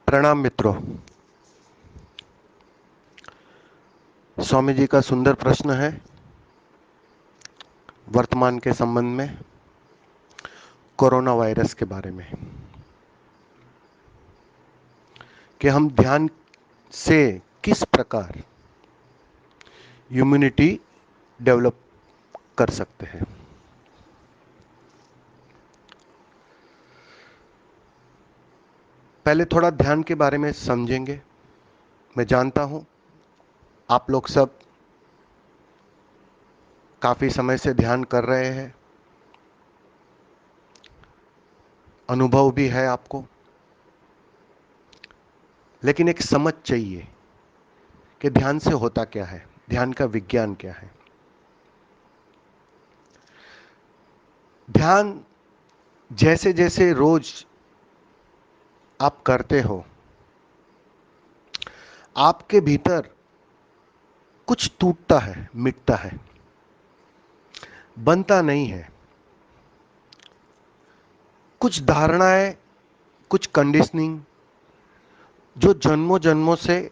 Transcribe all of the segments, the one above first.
प्रणाम मित्रों। स्वामी जी का सुंदर प्रश्न है वर्तमान के संबंध में, कोरोना वायरस के बारे में, कि हम ध्यान से किस प्रकार इम्यूनिटी डेवलप कर सकते हैं। पहले थोड़ा ध्यान के बारे में समझेंगे। मैं जानता हूं आप लोग सब काफी समय से ध्यान कर रहे हैं, अनुभव भी है आपको, लेकिन एक समझ चाहिए कि ध्यान से होता क्या है, ध्यान का विज्ञान क्या है। ध्यान जैसे जैसे रोज आप करते हो, आपके भीतर कुछ टूटता है, मिटता है, बनता नहीं है। कुछ धारणाएं, कुछ कंडीशनिंग जो जन्मों जन्मों से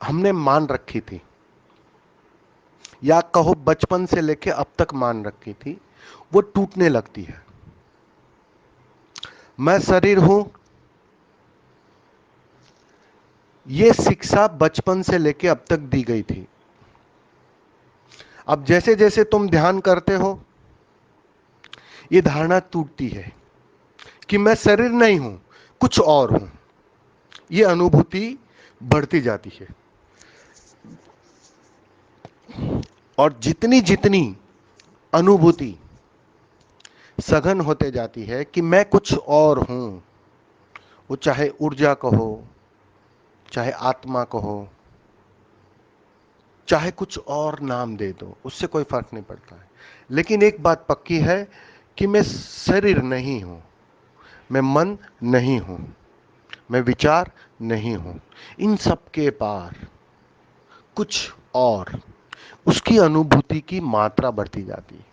हमने मान रखी थी, या कहो बचपन से लेके अब तक मान रखी थी, वो टूटने लगती है। मैं शरीर हूं, ये शिक्षा बचपन से लेके अब तक दी गई थी। अब जैसे जैसे तुम ध्यान करते हो, ये धारणा टूटती है कि मैं शरीर नहीं हूं, कुछ और हूं। ये अनुभूति बढ़ती जाती है, और जितनी जितनी अनुभूति सघन होते जाती है कि मैं कुछ और हूं, वो चाहे ऊर्जा कहो, चाहे आत्मा कहो, चाहे कुछ और नाम दे दो, उससे कोई फर्क नहीं पड़ता है। लेकिन एक बात पक्की है कि मैं शरीर नहीं हूं, मैं मन नहीं हूं, मैं विचार नहीं हूं। इन सब के पार कुछ और, उसकी अनुभूति की मात्रा बढ़ती जाती है।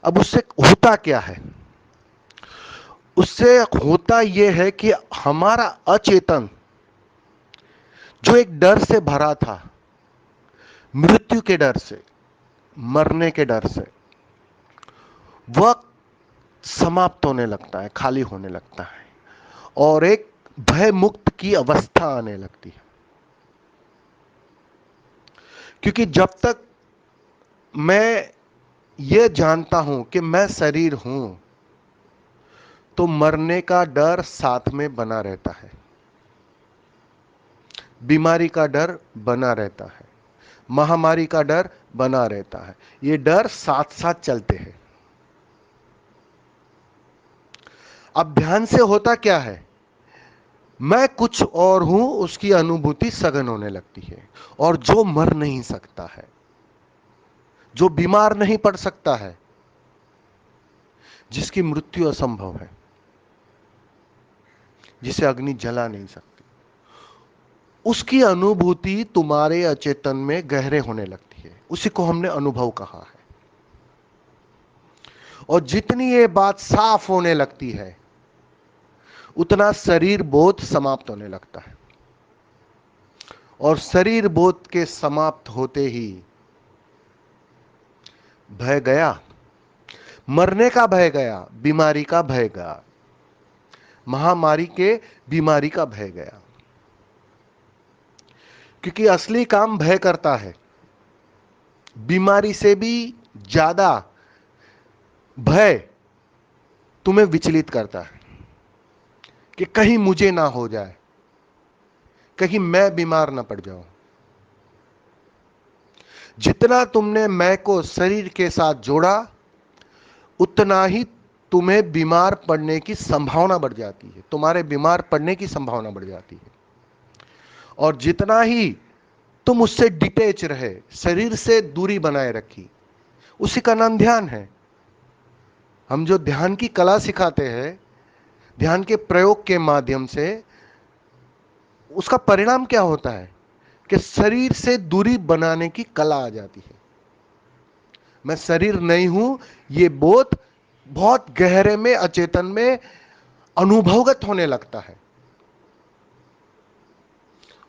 अब उससे होता क्या है? उससे होता यह है कि हमारा अचेतन जो एक डर से भरा था, मृत्यु के डर से, मरने के डर से, वह समाप्त होने लगता है, खाली होने लगता है, और एक भय मुक्त की अवस्था आने लगती है। क्योंकि जब तक मैं यह जानता हूं कि मैं शरीर हूं, तो मरने का डर साथ में बना रहता है, बीमारी का डर बना रहता है, महामारी का डर बना रहता है। ये डर साथ साथ चलते हैं। अब ध्यान से होता क्या है? मैं कुछ और हूं, उसकी अनुभूति सघन होने लगती है। और जो मर नहीं सकता है, जो बीमार नहीं पड़ सकता है, जिसकी मृत्यु असंभव है, जिसे अग्नि जला नहीं सकती, उसकी अनुभूति तुम्हारे अचेतन में गहरे होने लगती है। उसी को हमने अनुभव कहा है। और जितनी ये बात साफ होने लगती है, उतना शरीर बोध समाप्त होने लगता है। और शरीर बोध के समाप्त होते ही भय गया, मरने का भय गया, बीमारी का भय गया, महामारी के बीमारी का भय गया। क्योंकि असली काम भय करता है। बीमारी से भी ज्यादा भय तुम्हें विचलित करता है कि कहीं मुझे ना हो जाए, कहीं मैं बीमार ना पड़ जाऊं। जितना तुमने मैं को शरीर के साथ जोड़ा, उतना ही तुम्हें बीमार पड़ने की संभावना बढ़ जाती है, तुम्हारे बीमार पड़ने की संभावना बढ़ जाती है। और जितना ही तुम उससे डिटेच रहे, शरीर से दूरी बनाए रखी, उसी का नाम ध्यान है। हम जो ध्यान की कला सिखाते हैं, ध्यान के प्रयोग के माध्यम से, उसका परिणाम क्या होता है कि शरीर से दूरी बनाने की कला आ जाती है। मैं शरीर नहीं हूं, यह बोध बहुत गहरे में, अचेतन में अनुभवगत होने लगता है।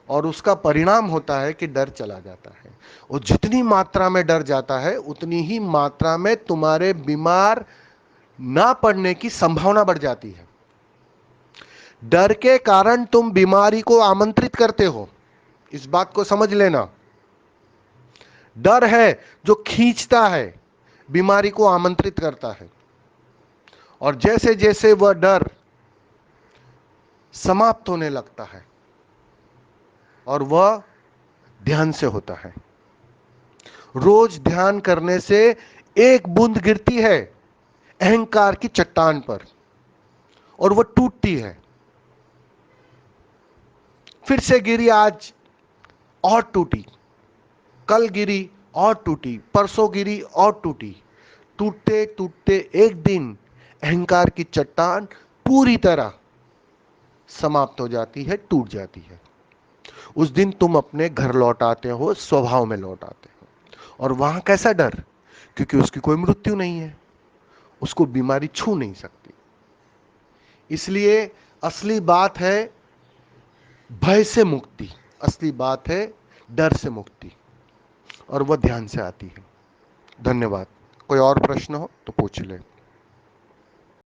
और उसका परिणाम होता है कि डर चला जाता है। और जितनी मात्रा में डर जाता है उतनी ही मात्रा में तुम्हारे बीमार ना पड़ने की संभावना बढ़ जाती है। डर के कारण तुम बीमारी को आमंत्रित करते हो, इस बात को समझ लेना। डर है जो खींचता है, बीमारी को आमंत्रित करता है। और जैसे जैसे वह डर समाप्त होने लगता है, और वह ध्यान से होता है। रोज ध्यान करने से एक बूंद गिरती है अहंकार की चट्टान पर, और वह टूटती है। फिर से गिरी आज, और टूटी, कल गिरी और टूटी, परसों गिरी और टूटी। टूटते टूटते एक दिन अहंकार की चट्टान पूरी तरह समाप्त हो जाती है, टूट जाती है। उस दिन तुम अपने घर लौट आते हो, स्वभाव में लौट आते हो। और वहां कैसा डर? क्योंकि उसकी कोई मृत्यु नहीं है, उसको बीमारी छू नहीं सकती। इसलिए असली बात है भय से मुक्ति, असली बात है डर से मुक्ति, और वह ध्यान से आती है। धन्यवाद। कोई और प्रश्न हो तो पूछ ले।